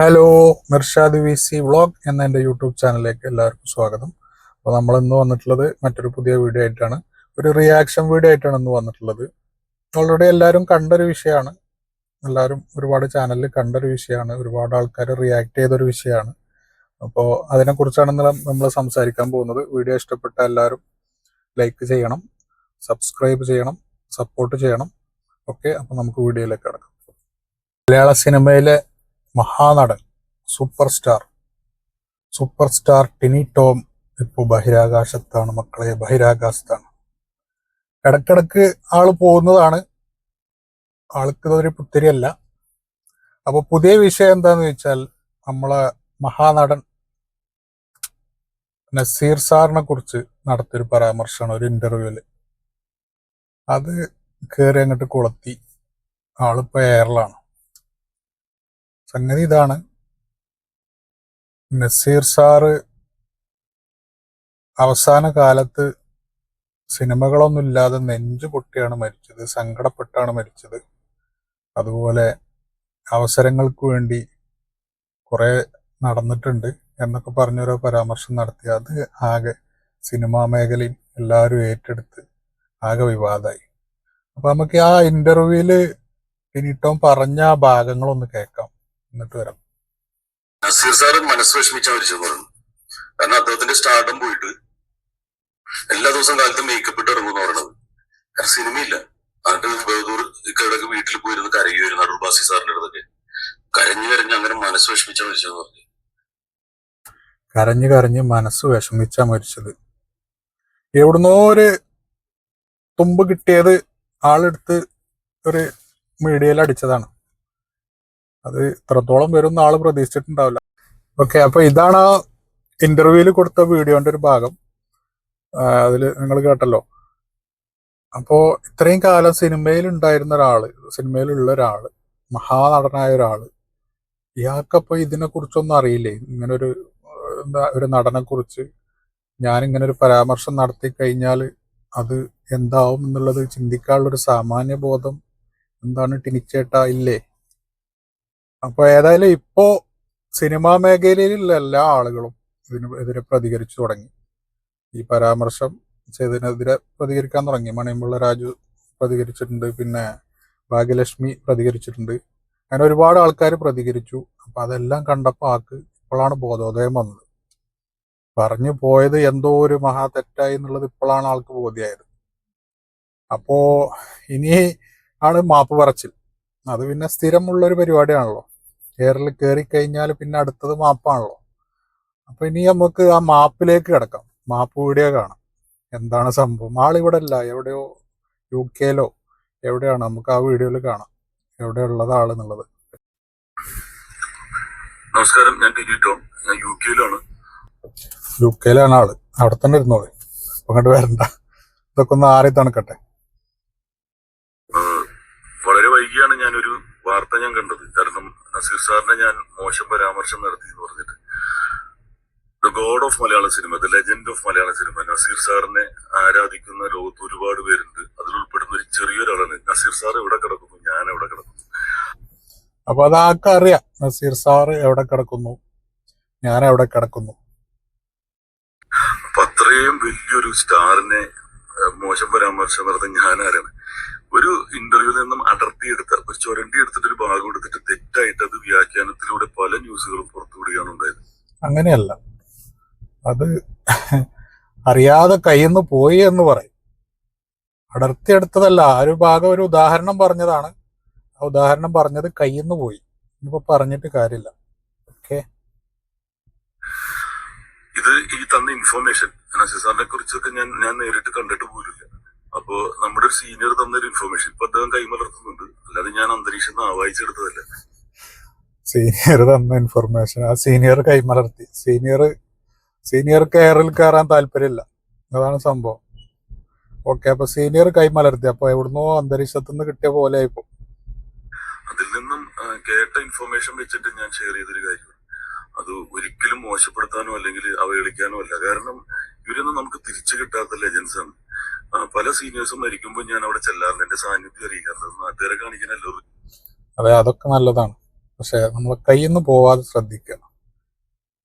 Hello, Mirshad V C vlog എന്ന എൻ്റെ YouTube ചാനലിലേക്ക് എല്ലാവർക്കും സ്വാഗതം. അപ്പോൾ നമ്മൾ ഇന്ന് വന്നിട്ടുള്ളത് മറ്റൊരു പുതിയ വീഡിയോ ആയിട്ടാണ്. ഒരു റിയാക്ഷൻ വീഡിയോ ആയിട്ടാണ് ഇന്ന് വന്നിട്ടുള്ളത്. ഓൾറെഡി എല്ലാവരും കണ്ടൊരു വിഷയമാണ്, എല്ലാവരും ഒരുപാട് ചാനലിൽ കണ്ടൊരു വിഷയമാണ്, ഒരുപാട് ആൾക്കാർ റിയാക്ട് ചെയ്തൊരു വിഷയമാണ്. അപ്പോൾ അതിനെക്കുറിച്ചാണ് നമ്മൾ സംസാരിക്കാൻ പോകുന്നത്. വീഡിയോ ഇഷ്ടപ്പെട്ട എല്ലാവരും ലൈക്ക് ചെയ്യണം, സബ്സ്ക്രൈബ് ചെയ്യണം, സപ്പോർട്ട് ചെയ്യണം. ഓക്കെ, അപ്പോൾ നമുക്ക് വീഡിയോയിലേക്ക് കിടക്കാം. മലയാള സിനിമയിലെ മഹാനടൻ, സൂപ്പർ സ്റ്റാർ ടിനി ടോം ഇപ്പോൾ ബഹിരാകാശത്താണ് മക്കളെ, ബഹിരാകാശത്താണ്. ഇടക്കിടക്ക് ആള് പോകുന്നതാണ്, ആൾക്ക് ഇതൊരു പുത്തിരിയല്ല. അപ്പൊ പുതിയ വിഷയം എന്താന്ന് ചോദിച്ചാൽ, നമ്മളെ മഹാനടൻ നസീർ സാറിനെ കുറിച്ച് നടത്തിയൊരു പരാമർശമാണ് ഒരു ഇന്റർവ്യൂല്. അത് കയറി അങ്ങോട്ട് കൊളുത്തി. ആളിപ്പോ എയറിലാണ്. സംഗതി ഇതാണ്, നസീർ സാറ് അവസാന കാലത്ത് സിനിമകളൊന്നും ഇല്ലാതെ നെഞ്ചു പൊട്ടിയാണ് മരിച്ചത്, സങ്കടപ്പെട്ടാണ് മരിച്ചത്. അതുപോലെ അവസരങ്ങൾക്ക് വേണ്ടി കുറെ നടന്നിട്ടുണ്ട് എന്നൊക്കെ പറഞ്ഞൊരു പരാമർശം നടത്തി. അത് ആകെ സിനിമാ മേഖലയും എല്ലാവരും ഏറ്റെടുത്ത് ആകെ വിവാദമായി. അപ്പൊ നമുക്ക് ആ ഇന്റർവ്യൂവില് ടിനിട്ടോം പറഞ്ഞ ആ ഭാഗങ്ങളൊന്ന് കേൾക്കാം, എന്നിട്ട് വരാം. നസീർ സാറ് മനസ്സ് വിഷമിച്ചാൽ മരിച്ചെന്ന് പറഞ്ഞു. കാരണം അദ്ദേഹത്തിന്റെ സ്റ്റാർഡം പോയിട്ട് എല്ലാ ദിവസവും കാലത്ത് മേക്കപ്പ് ഇട്ട് ഇറങ്ങുമെന്ന് പറയണത്. കാരണം സിനിമയില്ല. എന്നിട്ട് ബഹദൂർ ഇക്കടക്ക് വീട്ടിൽ പോയിരുന്ന് കരയുമായിരുന്നു, അടൂർ ബാസി സാറിന്റെ അടുത്തൊക്കെ. കരഞ്ഞ് അങ്ങനെ മനസ്സ് വിഷമിച്ചാൽ മരിച്ചെന്ന് പറഞ്ഞു. കരഞ്ഞ് മനസ്സ് വിഷമിച്ചാ മരിച്ചത്. എവിടുന്നോ ഒരു തുമ്പ് കിട്ടിയത് ആളെടുത്ത് ഒരു മീഡിയയിൽ അടിച്ചതാണ്. അത് ഇത്രത്തോളം വരുന്ന ആള് പ്രതീക്ഷിച്ചിട്ടുണ്ടാവില്ല. ഓക്കെ, അപ്പൊ ഇതാണ് ആ ഇന്റർവ്യൂവിൽ കൊടുത്ത വീഡിയോന്റെ ഒരു ഭാഗം. അതിൽ നിങ്ങൾ കേട്ടല്ലോ. അപ്പോ ഇത്രയും കാലം സിനിമയിൽ ഉണ്ടായിരുന്ന ഒരാള്, സിനിമയിലുള്ള ഒരാള്, മഹാനടനായ ഒരാള്, ഇയാൾക്കപ്പോ ഇതിനെ കുറിച്ചൊന്നും അറിയില്ലേ? ഇങ്ങനെ ഒരു നടനെ കുറിച്ച് ഞാനിങ്ങനെ ഒരു പരാമർശം നടത്തി കഴിഞ്ഞാൽ അത് എന്താവും എന്നുള്ളത് ചിന്തിക്കാനുള്ള ഒരു സാമാന്യ ബോധം എന്താണ് ടിനിച്ചേട്ടാ ഇല്ലേ? അപ്പൊ ഏതായാലും ഇപ്പോ സിനിമാ മേഖലയിലുള്ള എല്ലാ ആളുകളും ഇതിനെതിരെ പ്രതികരിച്ചു തുടങ്ങി. ഈ പരാമർശം ചെയ്തതിനെതിരെ പ്രതികരിക്കാൻ തുടങ്ങി. മണിമുള്ള രാജു പ്രതികരിച്ചിട്ടുണ്ട്, പിന്നെ ഭാഗ്യലക്ഷ്മി പ്രതികരിച്ചിട്ടുണ്ട്. അങ്ങനെ ഒരുപാട് ആൾക്കാർ പ്രതികരിച്ചു. അപ്പൊ അതെല്ലാം കണ്ടപ്പോൾ ആൾക്ക് ഇപ്പോഴാണ് ബോധോദയം വന്നത്. പറഞ്ഞു പോയത് എന്തോ ഒരു മഹാ തെറ്റായി എന്നുള്ളത് ഇപ്പോഴാണ് ആൾക്ക് ബോധ്യമായത്. അപ്പോ ഇനി ആണ് മാപ്പ് പറച്ചിൽ. അത് പിന്നെ സ്ഥിരമുള്ളൊരു പരിപാടിയാണല്ലോ. എയറിൽ കയറി കഴിഞ്ഞാൽ പിന്നെ അടുത്തത് മാപ്പാണല്ലോ. അപ്പൊ ഇനി നമുക്ക് ആ മാപ്പിലേക്ക് കിടക്കാം. മാപ്പ് വീഡിയോ കാണാം, എന്താണ് സംഭവം. ആളിവിടെ അല്ല, എവിടെയോ UK എവിടെയാണ്. നമുക്ക് ആ വീഡിയോയിൽ കാണാം എവിടെയുള്ളത് ആളെന്നുള്ളത്. നമസ്കാരം, ഞാൻ ടിനി ടോം. ഞാൻ UK ആള്. അവിടെ തന്നെ ഇരുന്നോളെ, അങ്ങോട്ട് വരണ്ട. ഇതൊക്കെ ഒന്ന് ആറി തണുക്കട്ടെ. വളരെ വൈകിയാണ് ഞാനൊരു വാർത്ത കണ്ടത്. കാരണം നസീർ സാറിനെ ഞാൻ മോശം പരാമർശം നടത്തി എന്ന് പറഞ്ഞിട്ട്. The God of Malayala cinema, the legend of Malayala cinema, Naseer സാറിനെ ആരാധിക്കുന്ന ലോകത്ത് ഒരുപാട് പേരുണ്ട്. അതിലുൾപ്പെടുന്ന ഒരു ചെറിയൊരാളാണ്. നസീർ സാർ എവിടെ കിടക്കുന്നു, ഞാൻ എവിടെ കിടക്കുന്നു. അപ്പൊ അതാർക്കും അറിയാം, നസീർ സാർ എവിടെ കിടക്കുന്നു, ഞാൻ എവിടെ കിടക്കുന്നു. അപ്പൊ അത്രയും വലിയൊരു സ്റ്റാറിനെ മോശം പരാമർശം നടത്താൻ ഞാനാരാണ്? ഒരു ഇന്റർവ്യൂവിൽ നിന്നും അടർത്തിയെടുത്ത ഒരു ചുരണ്ടി എടുത്തിട്ട് ഒരു ഭാഗം എടുത്തിട്ട് തെറ്റായിട്ട് അത് വ്യാഖ്യാനത്തിലൂടെ പല ന്യൂസുകളും പുറത്തുവിടുകയാണ് ഉണ്ടായത്. അങ്ങനെയല്ല, അത് അറിയാതെ കയ്യിന്ന് പോയി എന്ന് പറയും. അടർത്തിയെടുത്തതല്ല, ആ ഒരു ഭാഗം ഒരു ഉദാഹരണം പറഞ്ഞതാണ്. ആ ഉദാഹരണം പറഞ്ഞത് കയ്യിന്ന് പോയി. ഇനിയിപ്പോ പറഞ്ഞിട്ട് കാര്യമില്ല. ഓക്കെ, ഇത് ഈ തന്ന ഇൻഫോർമേഷൻ നസീർ സാറിനെ കുറിച്ചൊക്കെ ഞാൻ നേരിട്ട് കണ്ടിട്ട് പോലില്ല. അപ്പോ നമ്മുടെ ഒരു സീനിയർ തന്നൊരു ഇൻഫോർമേഷൻ ഇപ്പൊ അദ്ദേഹം കൈമലർത്തുന്നുണ്ട്. അല്ലാതെ ഞാൻ അന്തരീക്ഷം വായിച്ചെടുത്തതല്ല. സീനിയർ തന്ന ഇൻഫർമേഷൻ ആ സീനിയർ കൈമലർത്തി. സീനിയർക്ക് എയറിൽ കയറാൻ താല്പര്യമില്ല, അതാണ് സംഭവം. ഓക്കെ, അപ്പൊ സീനിയർ കൈമലർത്തി. അപ്പൊ എവിടുന്നോ അന്തരീക്ഷത്തിൽ നിന്ന് കിട്ടിയ പോലെ ആയിപ്പോ. അതിൽ നിന്നും കേട്ട ഇൻഫോർമേഷൻ വെച്ചിട്ട് ഞാൻ ഷെയർ ചെയ്തൊരു കാര്യമാണ്. അത് ഒരിക്കലും മോശപ്പെടുത്താനോ അല്ലെങ്കിൽ അവഹേളിക്കാനോ അല്ല. കാരണം ഇവരൊന്നും നമുക്ക് തിരിച്ചു കിട്ടാത്ത ലെജൻസ് ആണ്. പല സീനിയേഴ്സും മരിക്കുമ്പോൾ ഞാൻ അവിടെ ചെല്ലാറില്ല, എന്റെ സാന്നിധ്യം അറിയിക്കാറുണ്ട്. നാട്ടുകാരെ കാണിക്കാനല്ലോ. അതെ, അതൊക്കെ നല്ലതാണ്. പക്ഷെ നമ്മൾ കയ്യിൽ നിന്ന് പോവാതെ ശ്രദ്ധിക്കുക.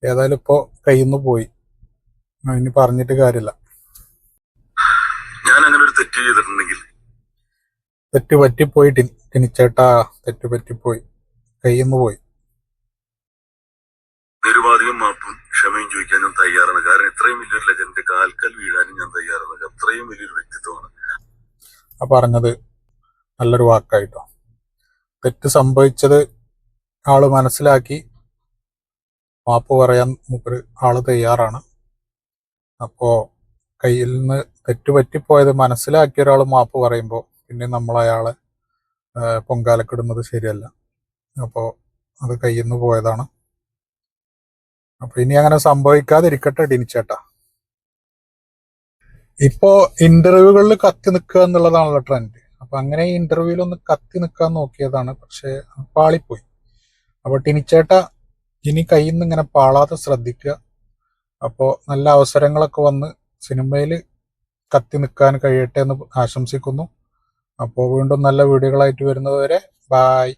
ഏതായാലും ഇപ്പോൾ കയ്യിൽ നിന്ന് പോയി, ഇനി പറഞ്ഞിട്ട് കാര്യമില്ല. ഞാൻ അങ്ങനെ ഒരു തെറ്റ് ചെയ്തിട്ടുണ്ടെങ്കിൽ തെറ്റ് പറ്റിപ്പോയി ടിനിച്ചേട്ടാ, തെറ്റ് പറ്റിപ്പോയി, കയ്യിൽ നിന്ന് പോയി. നിരുപാധികം മാപ്പും ക്ഷമയും ചോദിക്കാൻ ഞാൻ തയ്യാറാണ്. കാരണം ഇത്രയും വലിയൊരു ലെജൻഡ് കാൽക്കൽ വീഴാനും ഞാൻ തയ്യാറാണ്. അത്രയും വലിയൊരു വ്യക്തിത്വമാണ്. ആ പറഞ്ഞത് നല്ലൊരു വാക്കായിട്ടോ. തെറ്റ് സംഭവിച്ചത് ആള് മനസ്സിലാക്കി മാപ്പ് പറയാൻ മൂപ്പര് ആള് തയ്യാറാണ്. അപ്പോ കയ്യിൽ നിന്ന് തെറ്റ് പറ്റിപ്പോയത് മനസ്സിലാക്കിയ ഒരാൾ മാപ്പ് പറയുമ്പോൾ പിന്നെ നമ്മൾ അയാളെ പൊങ്കാലക്കിടുന്നത് ശരിയല്ല. അപ്പോൾ അത് കയ്യിൽ നിന്ന് പോയതാണ്. അപ്പൊ ഇനി അങ്ങനെ സംഭവിക്കാതിരിക്കട്ടെ ടിനിച്ചേട്ടാ. ഇപ്പോ ഇന്റർവ്യൂകളിൽ കത്തി നിൽക്കുക എന്നുള്ളതാണല്ലോ ട്രെൻഡ്. അപ്പൊ അങ്ങനെ ഇന്റർവ്യൂവിൽ ഒന്ന് കത്തി നിൽക്കാൻ നോക്കിയതാണ്, പക്ഷെ പാളിപ്പോയി. അപ്പൊ ടിനിച്ചേട്ടാ ഇനി കയ്യിൽ നിന്ന് ഇങ്ങനെ പാളാതെ ശ്രദ്ധിക്കുക. അപ്പോൾ നല്ല അവസരങ്ങളൊക്കെ വന്ന് സിനിമയിൽ കത്തി നിൽക്കാൻ കഴിയട്ടെ എന്ന് ആശംസിക്കുന്നു. അപ്പോൾ വീണ്ടും നല്ല വീഡിയോകളായിട്ട് വരുന്നത് വരെ ബായ്.